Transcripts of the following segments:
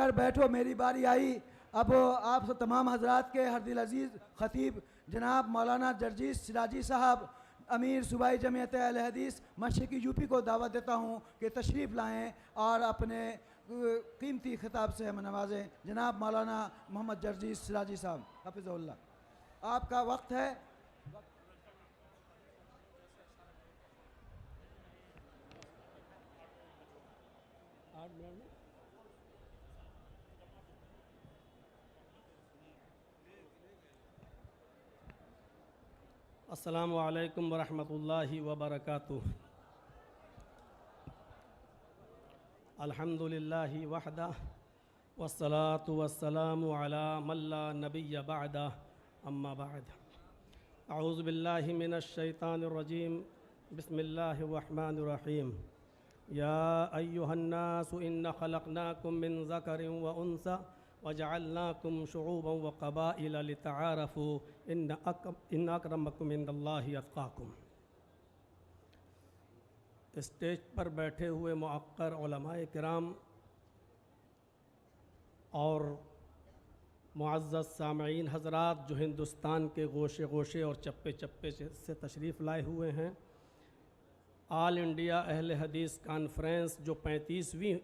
کر بیٹھو میری باری آئی۔ اب آپ سے تمام حضرات کے ہر دل عزیز خطیب جناب مولانا جرجیس سراجی صاحب امیر صوبائی جمعیت اہل حدیث مشرقی یو پی کو دعوت دیتا ہوں کہ تشریف لائیں اور اپنے قیمتی خطاب سے ہمیں نوازیں۔ جناب مولانا محمد جرجیس سراجی صاحب حفظہ اللہ، آپ کا وقت ہے۔ السلام علیکم ورحمۃ اللہ وبرکاتہ۔ الحمد للہ وحدہ والصلاة والسلام علی من لا نبی بعدہ، اما بعد۔ اعوذ باللہ من الشیطان الرجیم، بسم اللہ الرحمن الرحیم۔ یا ایہا الناس ان خلقناکم من ذکر وانثی وجعلناکم شعوبا وقبائل لتعارفوا ان اکرمکم عند اللہ اتقاکم۔ اسٹیج پر بیٹھے ہوئے معقر علماء کرام اور معزز سامعین حضرات جو ہندوستان کے گوشے گوشے اور چپے چپے سے تشریف لائے ہوئے ہیں، آل انڈیا اہل حدیث کانفرنس جو 35ویں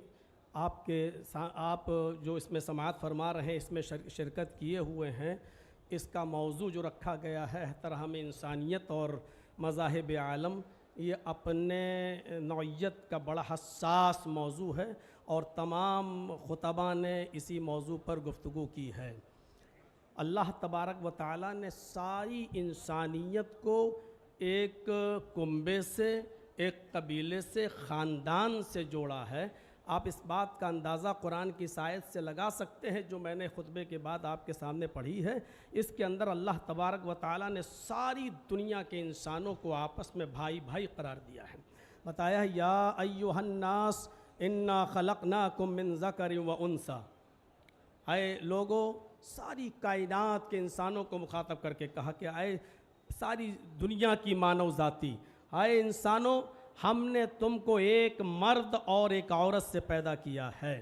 آپ جو اس میں سماعت فرما رہے ہیں، اس میں شرکت کیے ہوئے ہیں، اس کا موضوع جو رکھا گیا ہے احترام انسانیت اور مذاہب عالم، یہ اپنے نوعیت کا بڑا حساس موضوع ہے اور تمام خطباء نے اسی موضوع پر گفتگو کی ہے۔ اللہ تبارک و تعالیٰ نے ساری انسانیت کو ایک کنبے سے، ایک قبیلے سے، خاندان سے جوڑا ہے۔ آپ اس بات کا اندازہ قرآن کی آیت سے لگا سکتے ہیں جو میں نے خطبے کے بعد آپ کے سامنے پڑھی ہے۔ اس کے اندر اللہ تبارک و تعالیٰ نے ساری دنیا کے انسانوں کو آپس میں بھائی بھائی قرار دیا ہے۔ بتایا ہے یا ایھا الناس انا خلقناکم من ذکر و انثی، اے لوگو، ساری کائنات کے انسانوں کو مخاطب کر کے کہا کہ اے ساری دنیا کی مانو ذاتی، اے انسانوں، ہم نے تم کو ایک مرد اور ایک عورت سے پیدا کیا ہے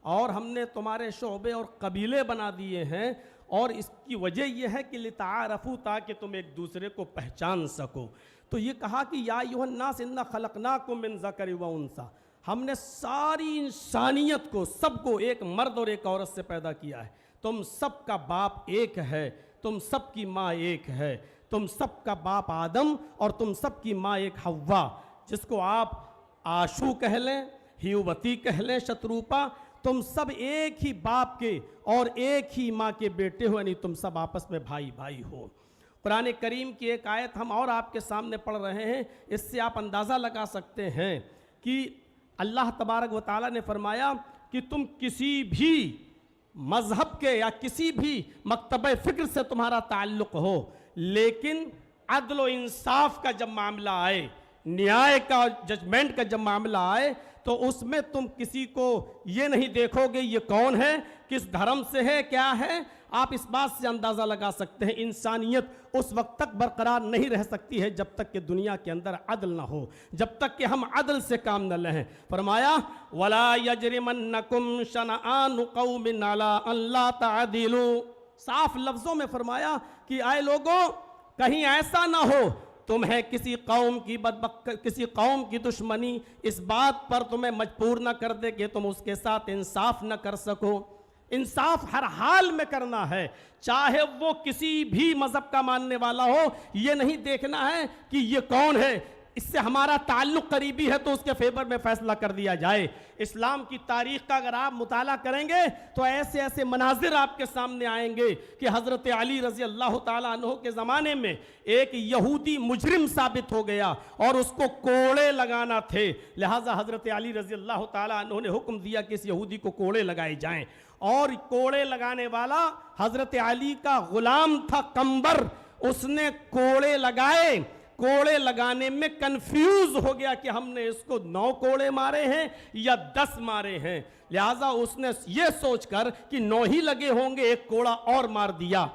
اور ہم نے تمہارے شعبے اور قبیلے بنا دیے ہیں، اور اس کی وجہ یہ ہے کہ لتعارفوا، تاکہ تم ایک دوسرے کو پہچان سکو۔ تو یہ کہا کہ یا ایھا الناس انا خلقناکم من ذکر و انثی، ہم نے ساری انسانیت کو، سب کو ایک مرد اور ایک عورت سے پیدا کیا ہے۔ تم سب کا باپ ایک ہے، تم سب کی ماں ایک ہے، تم سب کا باپ آدم اور تم سب کی ماں ایک حوا، جس کو آپ آشو کہہ لیں، ہیووتی کہہ لیں، شتروپا، تم سب ایک ہی باپ کے اور ایک ہی ماں کے بیٹے ہو، یعنی تم سب آپس میں بھائی بھائی ہو۔ قرآن کریم کی ایک آیت ہم اور آپ کے سامنے پڑھ رہے ہیں، اس سے آپ اندازہ لگا سکتے ہیں کہ اللہ تبارک و تعالیٰ نے فرمایا کہ تم کسی بھی مذہب کے یا کسی بھی مکتبہ فکر سے تمہارا تعلق ہو، لیکن عدل و انصاف کا جب معاملہ آئے، نیائے کا، ججمنٹ کا جب معاملہ آئے، تو اس میں تم کسی کو یہ نہیں دیکھو گے یہ کون ہے، کس دھرم سے ہے، کیا ہے۔ آپ اس بات سے اندازہ لگا سکتے ہیں انسانیت اس وقت تک برقرار نہیں رہ سکتی ہے جب تک کہ دنیا کے اندر عدل نہ ہو، جب تک کہ ہم عدل سے کام نہ لیں۔ فرمایا وَلَا يَجْرِمَنَّكُمْ شَنَآنُ قَوْمٍ عَلَىٰ أَن لَا تَعْدِلُوا، صاف لفظوں میں فرمایا کہ اے لوگوں، کہیں ایسا نہ ہو تمہیں کسی قوم کی دشمنی اس بات پر تمہیں مجبور نہ کر دے کہ تم اس کے ساتھ انصاف نہ کر سکو۔ انصاف ہر حال میں کرنا ہے، چاہے وہ کسی بھی مذہب کا ماننے والا ہو۔ یہ نہیں دیکھنا ہے کہ یہ کون ہے، اس سے ہمارا تعلق قریبی ہے تو اس کے فیور میں فیصلہ کر دیا جائے۔ اسلام کی تاریخ کا اگر آپ مطالعہ کریں گے تو ایسے ایسے مناظر آپ کے سامنے آئیں گے کہ حضرت علی رضی اللہ تعالیٰ عنہ کے زمانے میں ایک یہودی مجرم ثابت ہو گیا اور اس کو کوڑے لگانا تھے، لہٰذا حضرت علی رضی اللہ تعالیٰ عنہ نے حکم دیا کہ اس یہودی کو کوڑے لگائے جائیں، اور کوڑے لگانے والا حضرت علی کا غلام تھا قمبر، اس نے کوڑے لگائے، کوڑے لگانے میں کنفیوز ہو گیا کہ ہم نے اس کو 9 کوڑے مارے ہیں یا 10 مارے ہیں، لہٰذا اس نے یہ سوچ کر کہ 9 ہی لگے ہوں گے ایک کوڑا اور مار دیا۔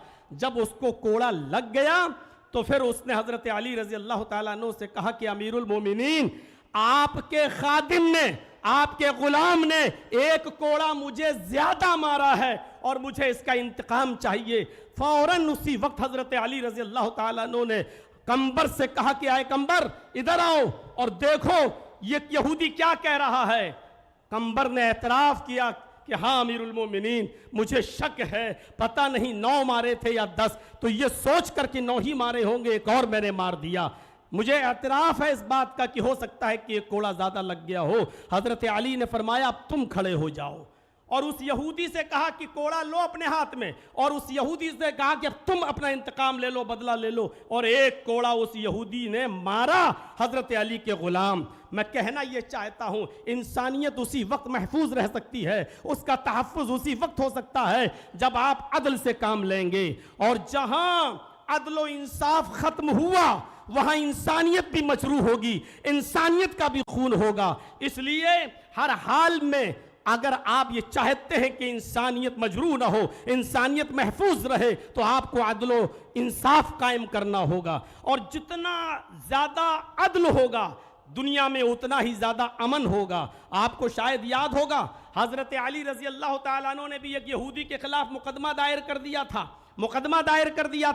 جب اس کو کوڑا لگ گیا تو پھر اس نے حضرت علی رضی اللہ تعالیٰ عنہ سے کہا کہ امیر المومنین، آپ کے خادم نے آپ کے غلام نے ایک کوڑا مجھے زیادہ مارا ہے اور مجھے اس کا انتقام چاہیے. فوراً اسی وقت حضرت علی رضی اللہ تعالیٰ عنہ نے قمبر سے کہا کہ آئے قمبر ادھر آؤ اور دیکھو یہ یہودی کیا کہہ رہا ہے. قمبر نے اعتراف کیا کہ ہاں امیر المومنین مجھے شک ہے, پتہ نہیں 9 مارے تھے یا 10, تو یہ سوچ کر کہ 9 ہی مارے ہوں گے, ایک اور میں نے مار دیا. مجھے اعتراف ہے اس بات کا کہ ہو سکتا ہے کہ ایک کوڑا زیادہ لگ گیا ہو. حضرت علی نے فرمایا اب تم کھڑے ہو جاؤ, اور اس یہودی سے کہا کہ کوڑا لو اپنے ہاتھ میں, اور اس یہودی سے کہا کہ اب تم اپنا انتقام لے لو, بدلہ لے لو, اور ایک کوڑا اس یہودی نے مارا حضرت علی کے غلام. میں کہنا یہ چاہتا ہوں انسانیت اسی وقت محفوظ رہ سکتی ہے, اس کا تحفظ اسی وقت ہو سکتا ہے جب آپ عدل سے کام لیں گے, اور جہاں عدل و انصاف ختم ہوا وہاں انسانیت بھی مجروح ہوگی, انسانیت کا بھی خون ہوگا. اس لیے ہر حال میں اگر آپ یہ چاہتے ہیں کہ انسانیت مجروح نہ ہو, انسانیت محفوظ رہے, تو آپ کو عدل و انصاف قائم کرنا ہوگا, اور جتنا زیادہ عدل ہوگا دنیا میں اتنا ہی زیادہ امن ہوگا. آپ کو شاید یاد ہوگا حضرت علی رضی اللہ تعالیٰ عنہ نے بھی ایک یہودی کے خلاف مقدمہ دائر کر دیا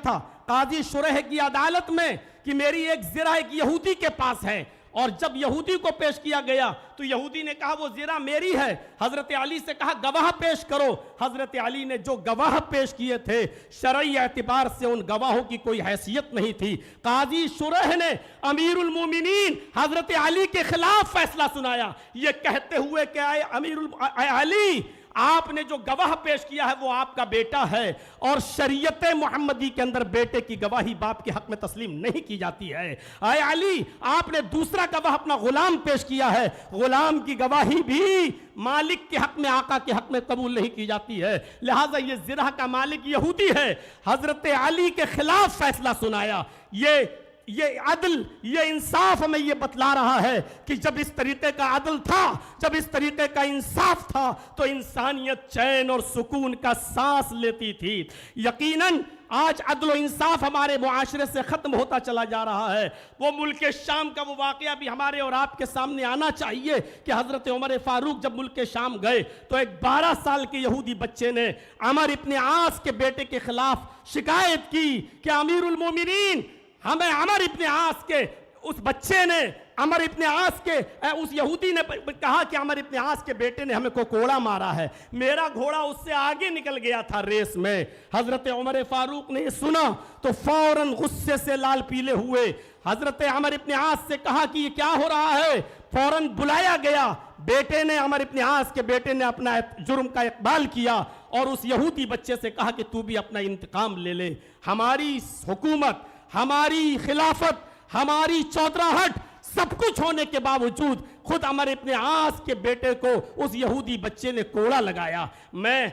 تھا قاضی شریح کی عدالت میں کہ میری ایک زرہ ایک یہودی کے پاس ہے, اور جب یہودی کو پیش کیا گیا تو یہودی نے کہا وہ زرہ میری ہے. حضرت علی سے کہا گواہ پیش کرو. حضرت علی نے جو گواہ پیش کیے تھے شرعی اعتبار سے ان گواہوں کی کوئی حیثیت نہیں تھی. قاضی شریح نے امیر المومنین حضرت علی کے خلاف فیصلہ سنایا, یہ کہتے ہوئے کہ اے علی آپ نے جو گواہ پیش کیا ہے وہ آپ کا بیٹا ہے, اور شریعت محمدی کے اندر بیٹے کی گواہی باپ کے حق میں تسلیم نہیں کی جاتی ہے. اے علی آپ نے دوسرا گواہ اپنا غلام پیش کیا ہے, غلام کی گواہی بھی مالک کے حق میں آقا کے حق میں قبول نہیں کی جاتی ہے, لہٰذا یہ زرہ کا مالک یہودی ہے. حضرت علی کے خلاف فیصلہ سنایا. یہ عدل, یہ انصاف ہمیں یہ بتلا رہا ہے کہ جب اس طریقے کا عدل تھا, جب اس طریقے کا انصاف تھا, تو انسانیت چین اور سکون کا سانس لیتی تھی. یقیناً آج عدل و انصاف ہمارے معاشرے سے ختم ہوتا چلا جا رہا ہے. وہ ملک شام کا وہ واقعہ بھی ہمارے اور آپ کے سامنے آنا چاہیے کہ حضرت عمر فاروق جب ملک شام گئے تو ایک 12 سال کے یہودی بچے نے عمر ابن عاص کے بیٹے کے خلاف شکایت کی کہ امیر المومنین ہمیں عمر ابن عاص کے اس بچے نے عمر ابن عاص کے اس یہودی نے کہا کہ عمر ابن عاص کے بیٹے نے ہمیں کو کوڑا مارا ہے, میرا گھوڑا اس سے آگے نکل گیا تھا ریس میں. حضرت عمر فاروق نے یہ سنا تو فوراً غصے سے لال پیلے ہوئے حضرت عمر ابن عاص سے کہا کہ یہ کیا ہو رہا ہے. فوراً بلایا گیا, بیٹے نے عمر ابن عاص کے بیٹے نے اپنا جرم کا اقبال کیا اور اس یہودی بچے سے کہا کہ تو بھی اپنا انتقام لے لے. ہماری حکومت, ہماری خلافت, ہماری چودراہٹ سب کچھ ہونے کے باوجود خود عمر ابن عاص کے بیٹے کو اس یہودی بچے نے کوڑا لگایا. میں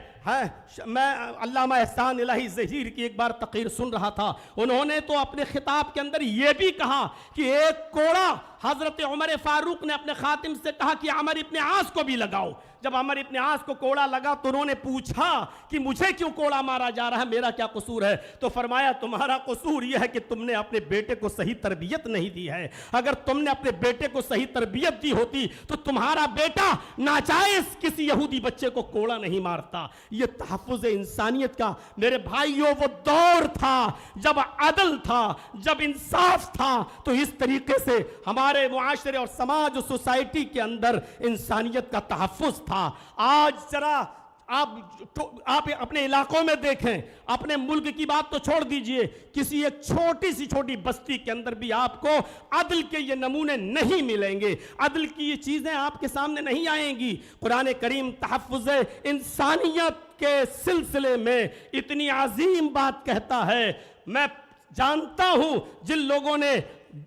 علامہ احسان الہی ظہیر کی ایک بار تقریر سن رہا تھا, انہوں نے تو اپنے خطاب کے اندر یہ بھی کہا کہ ایک کوڑا حضرت عمر فاروق نے اپنے خاتم سے کہا کہ عمر ابن عاص کو بھی لگاؤ. جب عمر ابن عاص کو کوڑا لگا تو انہوں نے پوچھا کہ مجھے کیوں کوڑا مارا جا رہا ہے, میرا کیا قصور ہے؟ تو فرمایا تمہارا قصور یہ ہے کہ تم نے اپنے بیٹے کو صحیح تربیت نہیں دی ہے. اگر تم نے اپنے بیٹے کو صحیح تربیت دی ہوتی تو تمہارا بیٹا ناجائز کسی یہودی بچے کو کوڑا نہیں مارتا. یہ تحفظ انسانیت کا میرے بھائیوں وہ دور تھا جب عدل تھا, جب انصاف تھا, تو اس طریقے سے ہمارے معاشرے اور سماج اور سوسائٹی کے اندر انسانیت کا تحفظ تھا. آج ذرا آپ اپنے علاقوں میں دیکھیں, اپنے ملک کی بات تو چھوڑ دیجئے, کسی ایک چھوٹی بستی کے اندر بھی آپ کو عدل کے یہ نمونے نہیں ملیں گے, عدل کی یہ چیزیں آپ کے سامنے نہیں آئیں گی. قرآن کریم تحفظ انسانیت کے سلسلے میں اتنی عظیم بات کہتا ہے. میں جانتا ہوں جن لوگوں نے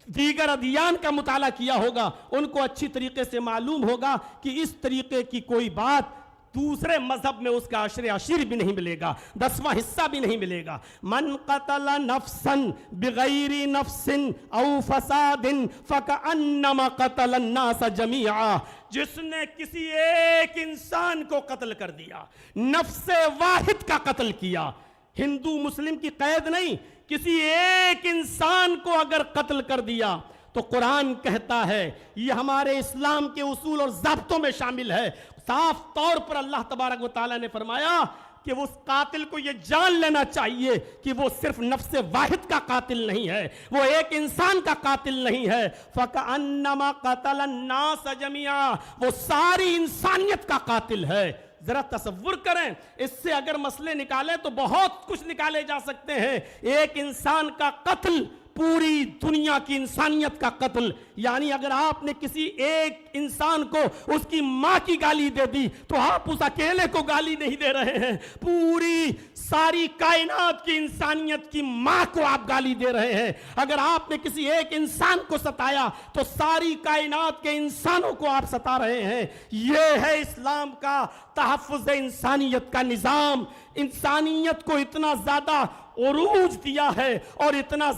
دیگر ادیان کا مطالعہ کیا ہوگا ان کو اچھی طریقے سے معلوم ہوگا کہ اس طریقے کی کوئی بات دوسرے مذہب میں اس کا عشیر بھی نہیں ملے گا, 10واں حصہ بھی نہیں ملے گا. من قتل نفسا بغیر نفس او فساد فکأنما قتل الناس جميعا. جس نے کسی ایک انسان کو قتل کر دیا, نفس واحد کا قتل کیا, ہندو مسلم کی قید نہیں, کسی ایک انسان کو اگر قتل کر دیا تو قرآن کہتا ہے یہ ہمارے اسلام کے اصول اور ضابطوں میں شامل ہے. صاف طور پر اللہ تبارک و تعالیٰ نے فرمایا کہ اس قاتل کو یہ جان لینا چاہیے کہ وہ صرف نفس واحد کا قاتل نہیں ہے, وہ ایک انسان کا قاتل نہیں ہے. فَكَأَنَّمَا قَتَلَ النَّاسَ جَمِيعًا, وہ ساری انسانیت کا قاتل ہے. ذرا تصور کریں, اس سے اگر مسئلے نکالیں تو بہت کچھ نکالے جا سکتے ہیں. ایک انسان کا قتل پوری دنیا کی انسانیت کا قتل. یعنی اگر آپ نے کسی ایک انسان کو اس کی ماں کی گالی دے دی تو آپ اس اکیلے کو گالی نہیں دے رہے ہیں, پوری ساری کائنات کی انسانیت کی ماں کو آپ گالی دے رہے ہیں. اگر آپ نے کسی ایک انسان کو ستایا تو ساری کائنات کے انسانوں کو آپ ستا رہے ہیں. یہ ہے اسلام کا تحفظ انسانیت کا نظام. انسانیت کو اتنا زیادہ عروج دیا ہے اور اتنا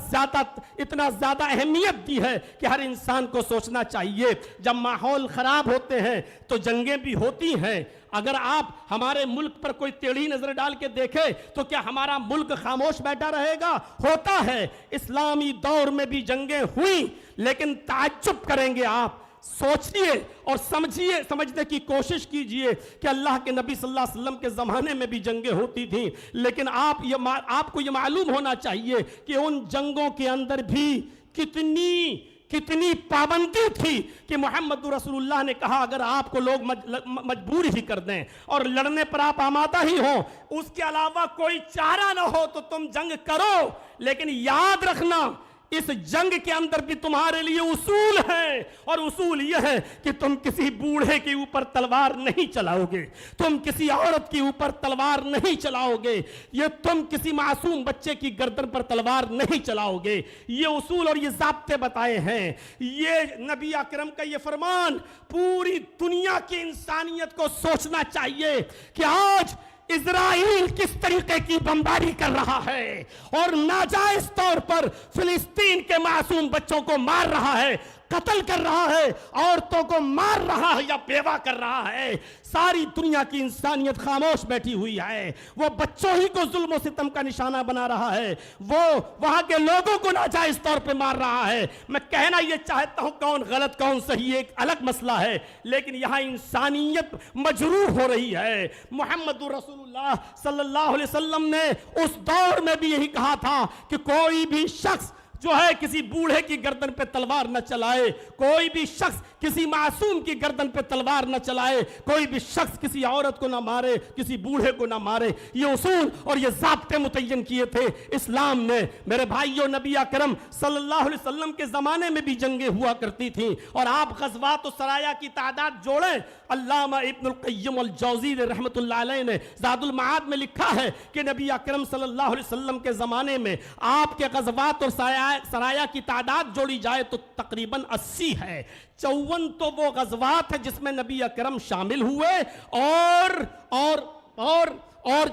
زیادہ اہمیت دی ہے کہ ہر انسان کو سوچنا چاہیے. جب ماحول خراب ہوتے ہیں تو جنگیں بھی ہوتی ہیں. اگر آپ ہمارے ملک پر کوئی ٹیڑھی نظر ڈال کے دیکھیں تو کیا ہمارا ملک خاموش بیٹھا رہے گا؟ ہوتا ہے. اسلامی دور میں بھی جنگیں ہوئیں, لیکن تعجب کریں گے آپ. سوچئے اور سمجھنے کی کوشش کیجئے کہ اللہ کے نبی صلی اللہ علیہ وسلم کے زمانے میں بھی جنگیں ہوتی تھیں, لیکن آپ کو یہ معلوم ہونا چاہیے کہ ان جنگوں کے اندر بھی کتنی پابندی تھی کہ محمد رسول اللہ نے کہا اگر آپ کو لوگ مجبور ہی کر دیں اور لڑنے پر آپ آمادہ ہی ہوں, اس کے علاوہ کوئی چارہ نہ ہو تو تم جنگ کرو, لیکن یاد رکھنا اس جنگ کے اندر بھی تمہارے لیے اصول ہیں, اور اصول یہ ہے کہ تم کسی بوڑھے کے اوپر تلوار نہیں چلاؤ گے, تم کسی عورت کے اوپر تلوار نہیں چلاؤ گے, یہ تم کسی معصوم بچے کی گردن پر تلوار نہیں چلاؤ گے. یہ اصول اور یہ ضابطے بتائے ہیں. یہ نبی اکرم کا یہ فرمان پوری دنیا کی انسانیت کو سوچنا چاہیے کہ آج اسرائیل کس طریقے کی بمباری کر رہا ہے اور ناجائز طور پر فلسطین کے معصوم بچوں کو مار رہا ہے, قتل کر رہا ہے, عورتوں کو مار رہا ہے یا بیوہ کر رہا ہے. ساری دنیا کی انسانیت خاموش بیٹھی ہوئی ہے. وہ بچوں ہی کو ظلم و ستم کا نشانہ بنا رہا ہے, وہ وہاں کے لوگوں کو ناجائز طور پہ مار رہا ہے. میں کہنا یہ چاہتا ہوں کون غلط کون صحیح ایک الگ مسئلہ ہے, لیکن یہاں انسانیت مجروح ہو رہی ہے. محمد رسول اللہ صلی اللہ علیہ وسلم نے اس دور میں بھی یہی کہا تھا کہ کوئی بھی شخص جو ہے کسی بوڑھے کی گردن پہ تلوار نہ چلائے, کوئی بھی شخص کسی معصوم کی گردن پہ تلوار نہ چلائے, کوئی بھی شخص کسی عورت کو نہ مارے, کسی بوڑھے کو نہ مارے. یہ اصول اور یہ ضابطے متعین کیے تھے اسلام نے. میرے بھائیوں, نبی اکرم صلی اللہ علیہ وسلم کے زمانے میں بھی جنگیں ہوا کرتی تھیں, اور آپ غزوات و سرایا کی تعداد جوڑیں. علامہ ابن القیم الجوزی رحمت اللہ علیہ نے زاد المعاد میں لکھا ہے کہ نبی اکرم صلی اللہ علیہ وسلم کے زمانے میں آپ کے غزوات اور سرایا کی تعداد جوڑی جائے تو تقریباً 80 ہے. 54 تو وہ غزوات ہے جس میں نبی اکرم شامل ہوئے, اور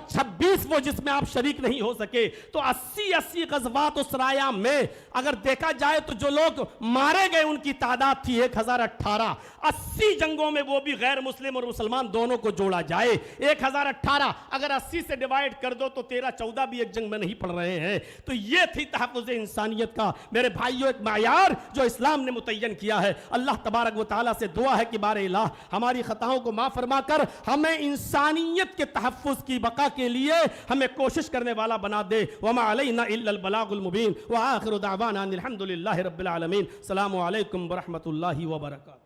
26 وہ جس میں آپ شریک نہیں ہو سکے. تو 80 غزوات و سرایا میں اگر دیکھا جائے تو جو لوگ مارے گئے ان کی تعداد تھی 1018. 80 جنگوں میں وہ بھی غیر مسلم اور مسلمان دونوں کو جوڑا جائے 1018. اگر 80 سے ڈیوائیڈ کر دو تو 13-14 بھی ایک جنگ میں نہیں پڑ رہے ہیں. تو یہ تھی تحفظ انسانیت کا میرے بھائیوں ایک معیار جو اسلام نے متعین کیا ہے. اللہ تبارک و تعالیٰ سے دعا ہے کہ بار الہ ہماری خطاؤں کو معاف فرما کر ہمیں انسانیت کے تحفظ کی بقا کے لیے ہمیں کوشش کرنے والا بنا دے. وما علینا الا البلاغ المبین. وآخر دعوانا ان الحمد للہ رب العالمین. السلام علیکم ورحمۃ اللہ وبرکاتہ.